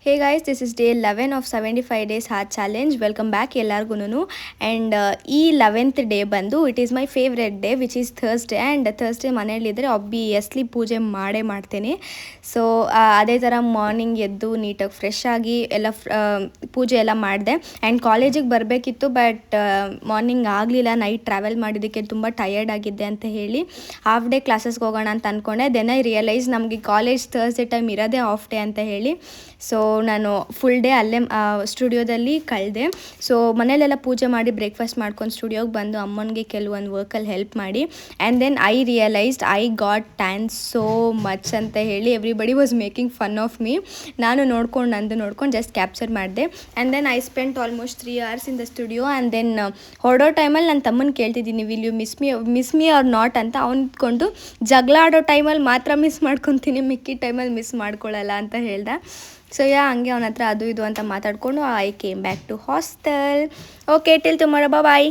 Hey guys, this is day 11 of 75 days heart challenge. Welcome back ಎಲ್ಲಾರ್ಗುನು. And ಈ 11th day ಬಂದು it is my favourite day which is Thursday. And Thursday ಮನೇಲಿದ್ದರೆ obviously ಪೂಜೆ ಮಾಡೇ ಮಾಡ್ತೀನಿ. So ಅದೇ ಥರ ಮಾರ್ನಿಂಗ್ ಎದ್ದು ನೀಟಾಗಿ ಫ್ರೆಶ್ ಆಗಿ ಎಲ್ಲ ಪೂಜೆ ಎಲ್ಲ ಮಾಡಿದೆ. ಆ್ಯಂಡ್ ಕಾಲೇಜಿಗೆ ಬರಬೇಕಿತ್ತು, ಬಟ್ ಮಾರ್ನಿಂಗ್ ಆಗಲಿಲ್ಲ. ನೈಟ್ ಟ್ರಾವೆಲ್ ಮಾಡಿದ್ದಕ್ಕೆ ತುಂಬ ಟಯರ್ಡ್ ಆಗಿದ್ದೆ ಅಂತ ಹೇಳಿ ಹಾಫ್ ಡೇ ಕ್ಲಾಸಸ್ಗೆ ಹೋಗೋಣ ಅಂತ ಅಂದ್ಕೊಂಡೆ. ದೆನ್ ಐ ರಿಯಲೈಸ್ ನಮಗೆ ಕಾಲೇಜ್ ಥರ್ಸ್ಡೇ ಟೈಮ್ ಇರೋದೇ ಆಫ್ ಡೇ ಅಂತ ಹೇಳಿ. ಸೊ ನಾನು ಫುಲ್ ಡೇ ಅಲ್ಲೇ ಸ್ಟುಡಿಯೋದಲ್ಲಿ ಕಳೆದೆ. ಸೊ ಮನೇಲೆಲ್ಲ ಪೂಜೆ ಮಾಡಿ ಬ್ರೇಕ್ಫಾಸ್ಟ್ ಮಾಡ್ಕೊಂಡು ಸ್ಟುಡಿಯೋಗೆ ಬಂದು ಅಮ್ಮನಿಗೆ ಕೆಲವೊಂದು ವರ್ಕಲ್ಲಿ ಹೆಲ್ಪ್ ಮಾಡಿ. And then I realised I got tan so much ಅಂತ ಹೇಳಿ everybody was making fun of me. ನಾನು ನೋಡ್ಕೊಂಡು ಜಸ್ಟ್ ಕ್ಯಾಪ್ಚರ್ ಮಾಡಿದೆ. And then I spent almost 3 hours in the studio. And then ಹೊರಡೋ ಟೈಮಲ್ಲಿ ನನ್ನ ತಮ್ಮನ ಕೇಳ್ತಿದ್ದೀನಿ, will you miss me or not ಅಂತ. ಅವ್ನ್ಕೊಂಡು ಜಗಳ ಆಡೋ ಟೈಮಲ್ಲಿ ಮಾತ್ರ ಮಿಸ್ ಮಾಡ್ಕೊತೀನಿ, ಮಿಕ್ಕಿ ಟೈಮಲ್ಲಿ ಮಿಸ್ ಮಾಡ್ಕೊಳ್ಳಲ್ಲ ಅಂತ ಹೇಳ್ದೆ. ಸೊ ಹಂಗೆ ಅವನ ಹತ್ರ ಅದು ಇದು ಅಂತ ಮಾತಾಡಿಕೊಂಡು I came back to hostel. Okay, till tomorrow, bye.